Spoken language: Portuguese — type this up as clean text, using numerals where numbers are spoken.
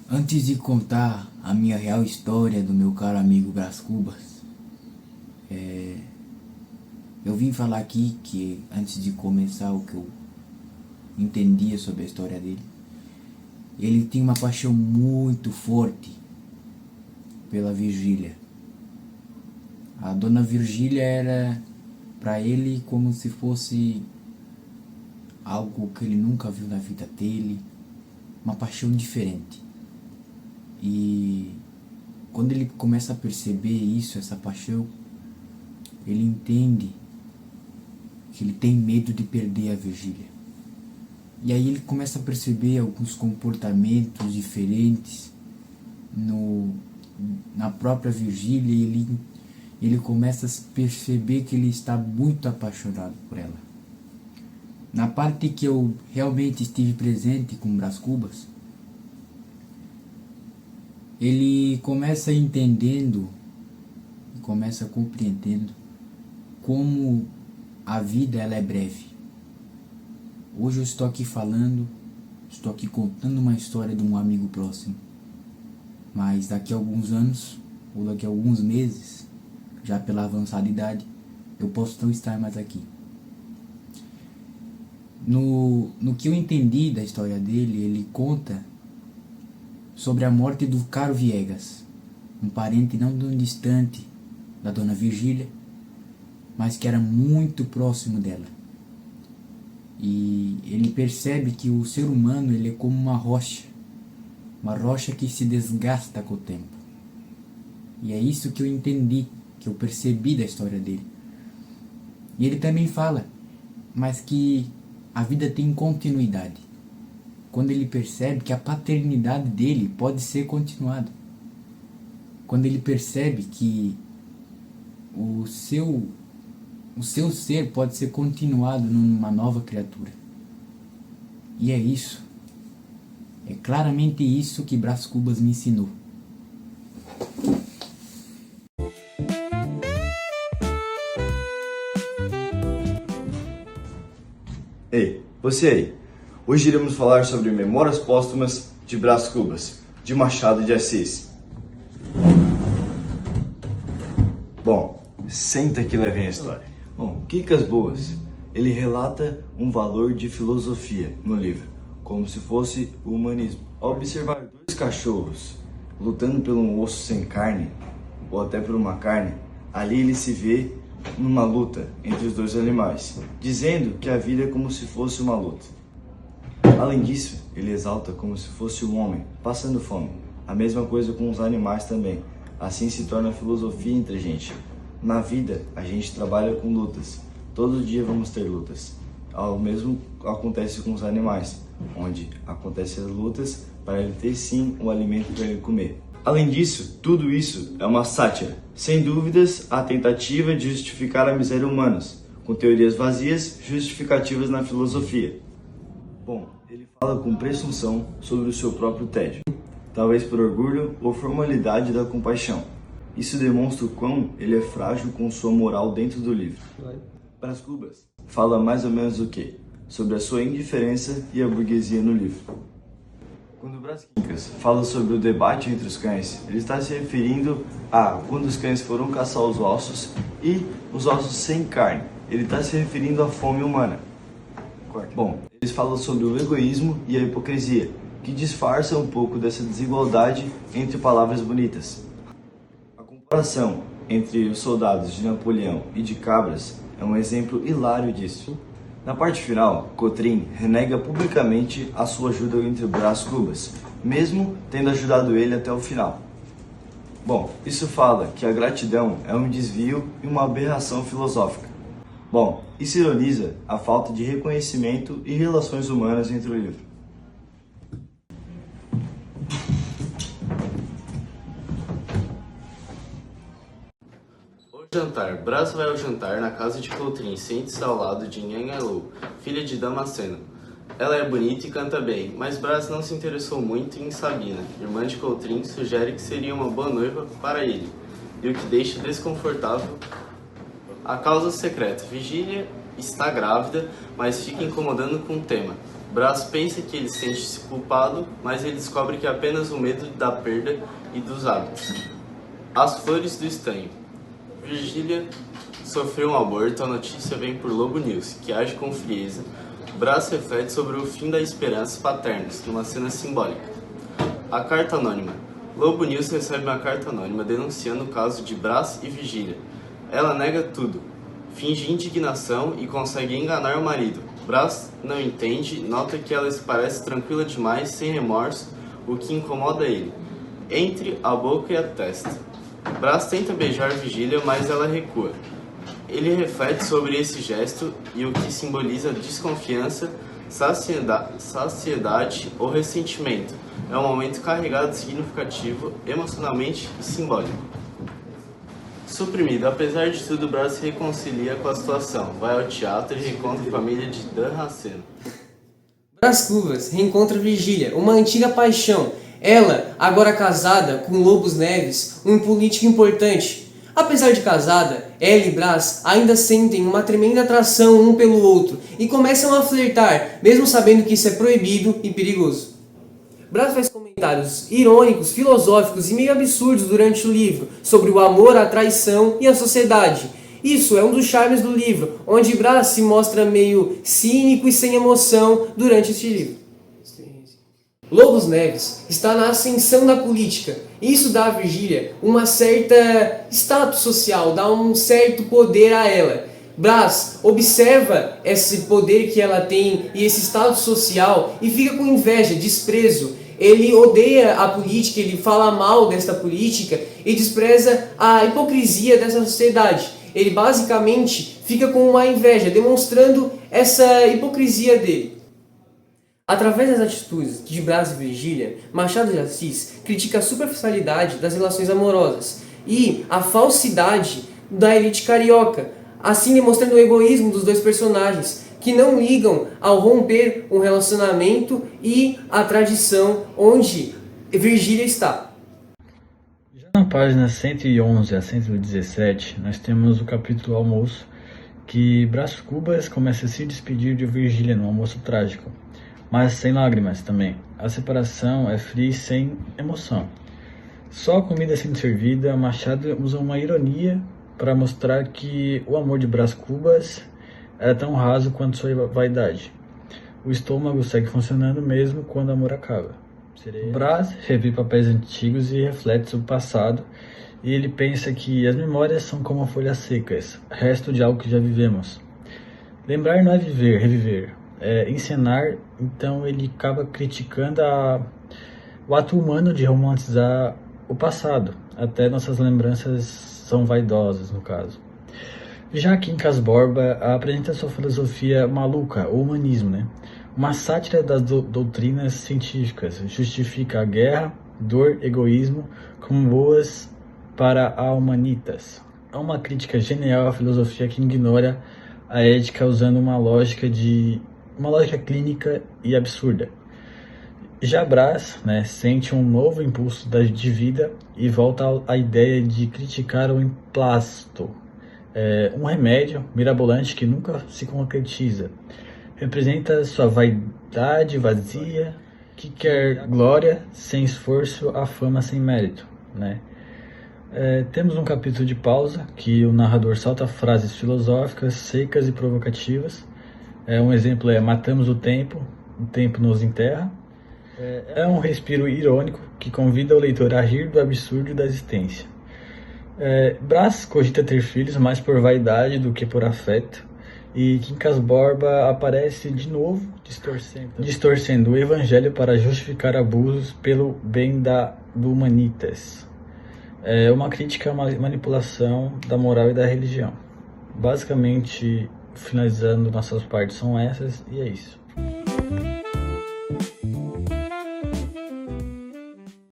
Antes de contar a minha real história do meu caro amigo Brás Cubas, eu vim falar aqui que antes de começar o que eu entendia sobre a história dele, ele tinha uma paixão muito forte pela Virgília. A dona Virgília era para ele como se fosse algo que ele nunca viu na vida dele, uma paixão diferente. E quando ele começa a perceber isso, essa paixão, ele entende que ele tem medo de perder a Virgília. E aí ele começa a perceber alguns comportamentos diferentes na própria Virgília, e ele começa a perceber que ele está muito apaixonado por ela. Na parte que eu realmente estive presente com Brás Cubas, ele começa entendendo, começa compreendendo como a vida ela é breve. Hoje eu estou aqui falando, estou aqui contando uma história de um amigo próximo, mas daqui a alguns anos, ou daqui a alguns meses, já pela avançada idade, eu posso não estar mais aqui. No que eu entendi da história dele, ele conta sobre a morte do Caro Viegas, um parente não tão distante da dona Virgília, mas que era muito próximo dela. E ele percebe que o ser humano ele é como uma rocha que se desgasta com o tempo. E é isso que eu entendi, que eu percebi da história dele. E ele também fala, mas que a vida tem continuidade. Quando ele percebe que a paternidade dele pode ser continuada. Quando ele percebe que o seu ser pode ser continuado numa nova criatura. E é isso. É claramente isso que Brás Cubas me ensinou. Ei, você aí. Hoje iremos falar sobre Memórias Póstumas de Brás Cubas, de Machado de Assis. Bom, senta que lá vem a história. Bom, Quicas Boas. Ele relata um valor de filosofia no livro, como se fosse o humanismo. Ao observar dois cachorros lutando por um osso sem carne, ou até por uma carne, ali ele se vê numa luta entre os dois animais, dizendo que a vida é como se fosse uma luta. Além disso, ele exalta como se fosse um homem, passando fome. A mesma coisa com os animais também. Assim se torna a filosofia entre a gente. Na vida, a gente trabalha com lutas. Todo dia vamos ter lutas. O mesmo acontece com os animais, onde acontecem as lutas para ele ter sim um alimento para ele comer. Além disso, tudo isso é uma sátira. Sem dúvidas, a tentativa de justificar a miséria humana, com teorias vazias justificativas na filosofia. Bom, ele fala com presunção sobre o seu próprio tédio, talvez por orgulho ou formalidade da compaixão. Isso demonstra o quão ele é frágil com sua moral dentro do livro. Brás Cubas fala mais ou menos o quê? Sobre a sua indiferença e a burguesia no livro. Quando Brás Quincas fala sobre o debate entre os cães, ele está se referindo a quando os cães foram caçar os ossos e os ossos sem carne. Ele está se referindo à fome humana. Bom, eles falam sobre o egoísmo e a hipocrisia, que disfarça um pouco dessa desigualdade entre palavras bonitas. A comparação entre os soldados de Napoleão e de Cabras é um exemplo hilário disso. Na parte final, Cotrim renega publicamente a sua ajuda entre Brás Cubas, mesmo tendo ajudado ele até o final. Bom, isso fala que a gratidão é um desvio e uma aberração filosófica. Bom, isso ironiza a falta de reconhecimento e relações humanas entre o livro. O jantar. Brás vai ao jantar na casa de Coutrin, sente-se ao lado de Nhanhalu, filha de Damasceno. Ela é bonita e canta bem, mas Brás não se interessou muito em Sabina, irmã de Coutrin, sugere que seria uma boa noiva para ele, e o que deixa desconfortável A causa secreta. Vigília está grávida, mas fica incomodando com o tema. Brás pensa que ele sente-se culpado, mas ele descobre que é apenas o medo da perda e dos hábitos. As flores do estanho. Vigília sofreu um aborto, a notícia vem por Lobo News, que age com frieza. Brás reflete sobre o fim das esperanças paternas, numa cena simbólica. A carta anônima. Lobo News recebe uma carta anônima denunciando o caso de Brás e Vigília. Ela nega tudo, finge indignação e consegue enganar o marido. Brás não entende, nota que ela parece tranquila demais, sem remorso, o que incomoda ele. Entre a boca e a testa. Brás tenta beijar Vigília, mas ela recua. Ele reflete sobre esse gesto e o que simboliza desconfiança, saciedade ou ressentimento. É um momento carregado de significativo, emocionalmente e simbólico. Suprimido. Apesar de tudo, Brás se reconcilia com a situação. Vai ao teatro e reencontra a família de Dan Raceno. Brás Cubas reencontra Vigília, uma antiga paixão. Ela, agora casada com Lobos Neves, um político importante. Apesar de casada, ela e Brás ainda sentem uma tremenda atração um pelo outro e começam a flertar, mesmo sabendo que isso é proibido e perigoso. Brás faz comentários irônicos, filosóficos e meio absurdos durante o livro sobre o amor, a traição e a sociedade. Isso é um dos charmes do livro, onde Brás se mostra meio cínico e sem emoção durante este livro. Lobos Neves está na ascensão da política. Isso dá a Vigília uma certa status social, dá um certo poder a ela. Brás observa esse poder que ela tem e esse status social e fica com inveja, desprezo. Ele odeia a política, ele fala mal desta política e despreza a hipocrisia dessa sociedade. Ele basicamente fica com uma inveja, demonstrando essa hipocrisia dele. Através das atitudes de Brás e Vigília, Machado de Assis critica a superficialidade das relações amorosas e a falsidade da elite carioca, assim demonstrando o egoísmo dos dois personagens, que não ligam ao romper um relacionamento e a tradição onde Vigília está. Já na página 111 a 117, nós temos o capítulo Almoço, que Brás Cubas começa a se despedir de Vigília no almoço trágico, mas sem lágrimas também. A separação é fria e sem emoção. Só a comida sendo servida, Machado usa uma ironia para mostrar que o amor de Brás Cubas era tão raso quanto sua vaidade. O estômago segue funcionando mesmo quando o amor acaba. Brás revê papéis antigos e reflete sobre o passado, e ele pensa que as memórias são como folhas secas, resto de algo que já vivemos. Lembrar não é viver, reviver. É encenar, então ele acaba criticando o ato humano de romantizar o passado. Até nossas lembranças são vaidosas, no caso. Já Quincas Borba apresenta sua filosofia maluca, o humanismo, né? Uma sátira das doutrinas científicas, justifica a guerra, dor, egoísmo como boas para a humanitas. É uma crítica genial à filosofia que ignora a ética usando uma lógica clínica e absurda. Já Brás, sente um novo impulso de vida e volta à ideia de criticar o emplasto, um remédio mirabolante que nunca se concretiza. Representa sua vaidade vazia, que quer glória sem esforço, a fama sem mérito. Temos um capítulo de pausa, que o narrador solta frases filosóficas, secas e provocativas. Um exemplo é: matamos o tempo nos enterra. É um respiro irônico que convida o leitor a rir do absurdo da existência. Brás cogita ter filhos mais por vaidade do que por afeto, e Quincas Borba aparece de novo distorcendo o evangelho para justificar abusos pelo bem do humanitas. Uma crítica à manipulação da moral e da religião. Basicamente, finalizando, nossas partes são essas, e é isso.